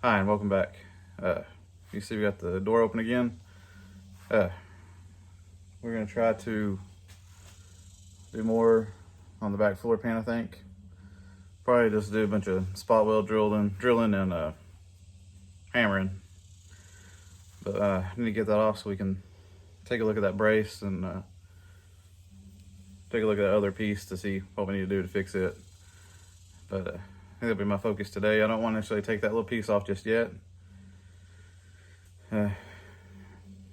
Hi, and welcome back. You see we got the door open again. We're gonna try to do more on the back floor pan, I think. Probably just do a bunch of spot weld drilling and hammering. But I need to get that off so we can take a look at that brace and take a look at that other piece to see what we need to do to fix it. But I think that'll be my focus today. I don't want to necessarily take that little piece off just yet.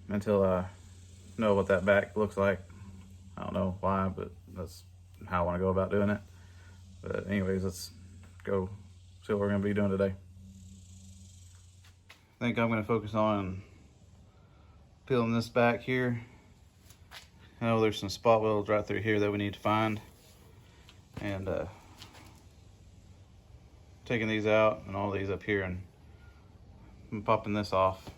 Until I know what that back looks like. I don't know why, but that's how I want to go about doing it. But anyways, let's go see what we're going to be doing today. I think I'm going to focus on peeling this back here. I know there's some spot welds right through here that we need to find. And taking these out and all these up here and I'm popping this off.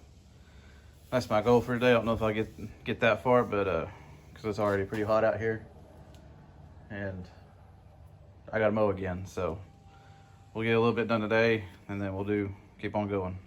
That's my goal for today. I don't know if I'll get that far, but because it's already pretty hot out here. And I gotta mow again, so we'll get a little bit done today and then we'll keep on going.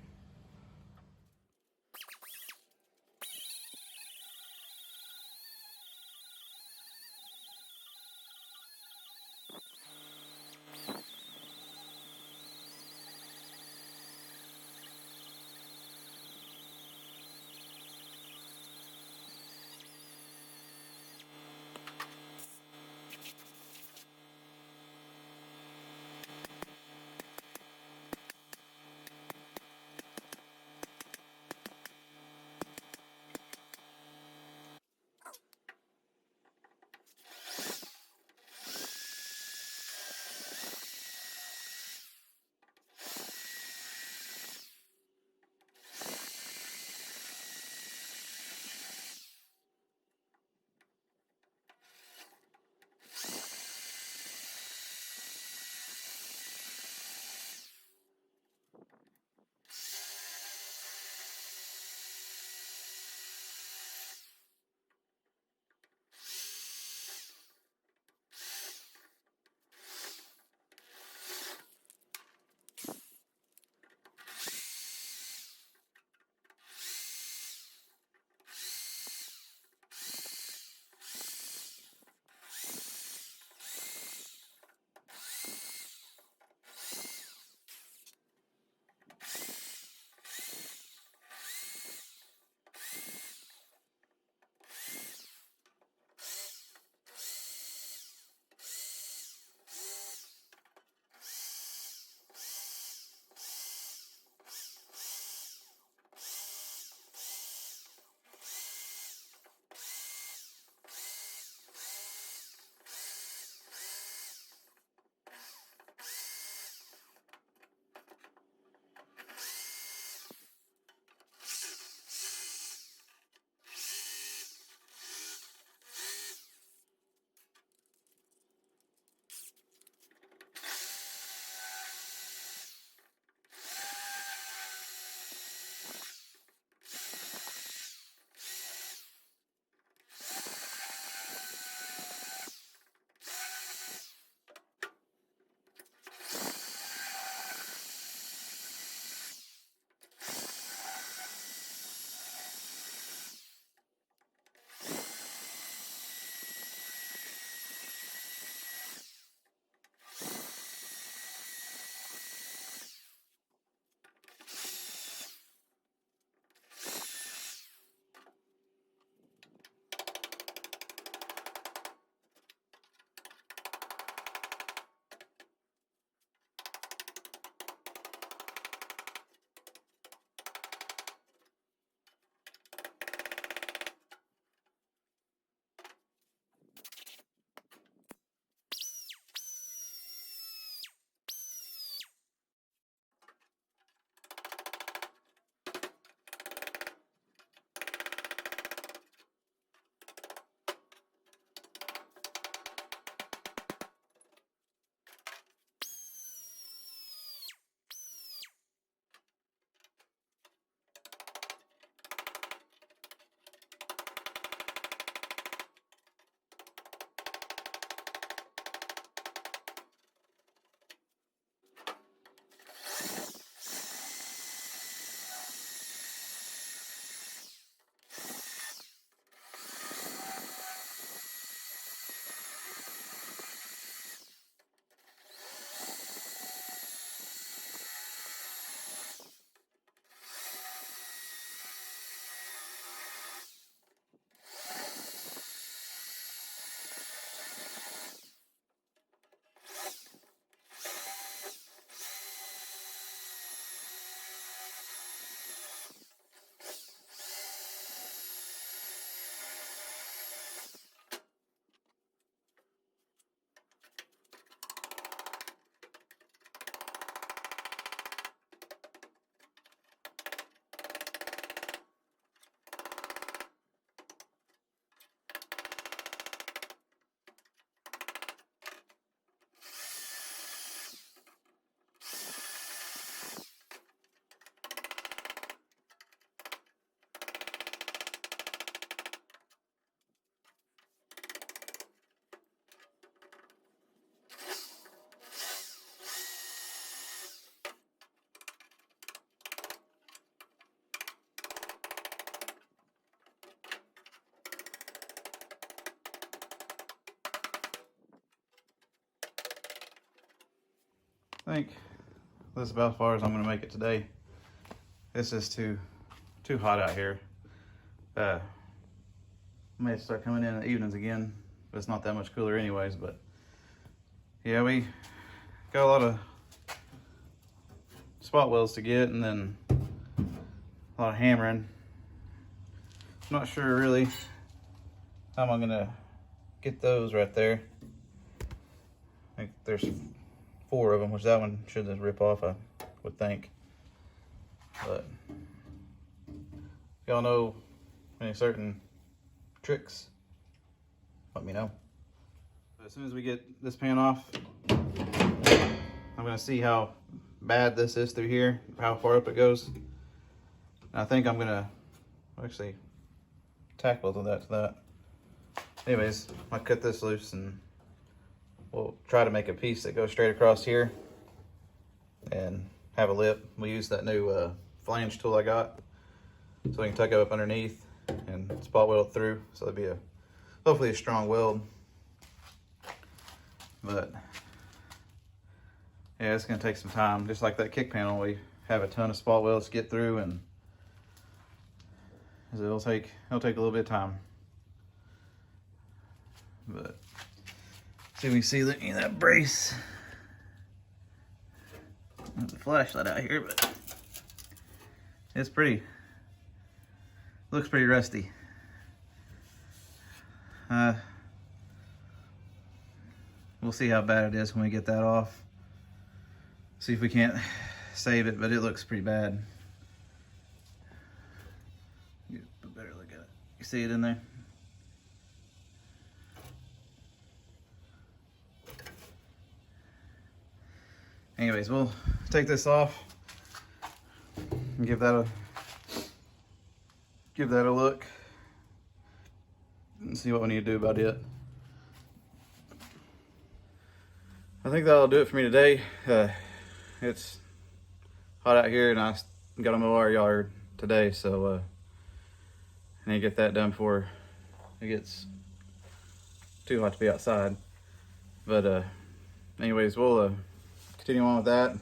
I think this is about as far as I'm gonna make it today. This is too hot out here. I may start coming in the evenings again, but it's not that much cooler anyways. But yeah, we got a lot of spot welds to get, and then a lot of hammering. I'm not sure really how I'm gonna get those right there. I think there's 4 of them, which that one should just rip off, I would think. But if y'all know any certain tricks, let me know. As soon as we get this pan off, I'm gonna see how bad this is through here, how far up it goes. And I think I'm gonna actually tack both of that to that. Anyways, I'll cut this loose and we'll try to make a piece that goes straight across here and have a lip. We use that new flange tool I got, so we can tuck it up underneath and spot weld it through. So it'll be hopefully a strong weld. But yeah, it's gonna take some time. Just like that kick panel, we have a ton of spot welds to get through, and it'll take a little bit of time. But see, we see that brace. There's a flashlight out here, but it's looks pretty rusty. We'll see how bad it is when we get that off. See if we can't save it, but it looks pretty bad. Get a better look at it. You see it in there? Anyways, we'll take this off and give that a look and see what we need to do about it. I think that'll do it for me today. It's hot out here, and I got to mow our yard today, so I need to get that done before it gets too hot to be outside. But anyways, we'll continue on with that.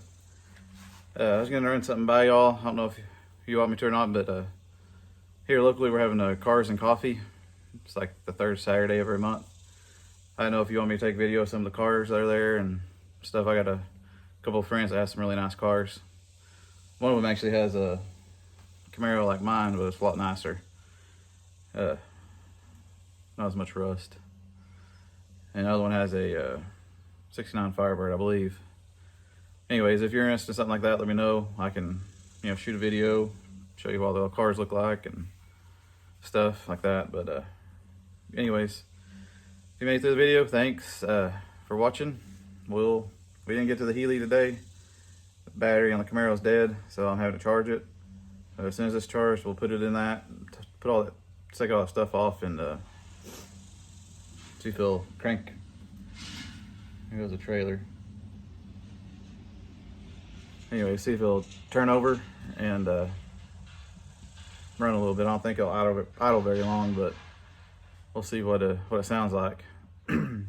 I was gonna run something by y'all. I don't know if you want me to or not, but here locally we're having a cars and coffee. It's like the 3rd Saturday of every month. I don't know if you want me to take video of some of the cars that are there and stuff. I got a couple of friends that have some really nice cars. One of them actually has a Camaro like mine, but it's a lot nicer. Not as much rust. And the other one has a 69 Firebird, I believe. Anyways, if you're interested in something like that, let me know. I can, shoot a video, show you what the cars look like and stuff like that. But anyways, if you made it through the video, thanks for watching. We didn't get to the Healy today. The battery on the Camaro is dead, so I'm having to charge it. As soon as it's charged, we'll put it in that, take all that stuff off, and see if it'll crank. Here goes the trailer. Anyway, see if it'll turn over and run a little bit. I don't think it'll idle very long, but we'll see what it sounds like. And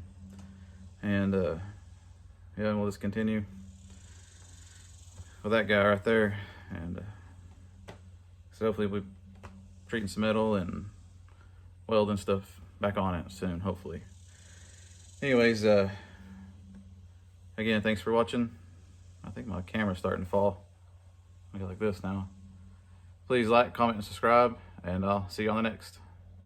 yeah, we'll just continue with that guy right there, and so hopefully we'll be treating some metal and welding stuff back on it soon, hopefully. Anyways, again, thanks for watching. I think my camera's starting to fall. I go like this now. Please like, comment, and subscribe, and I'll see you on the next.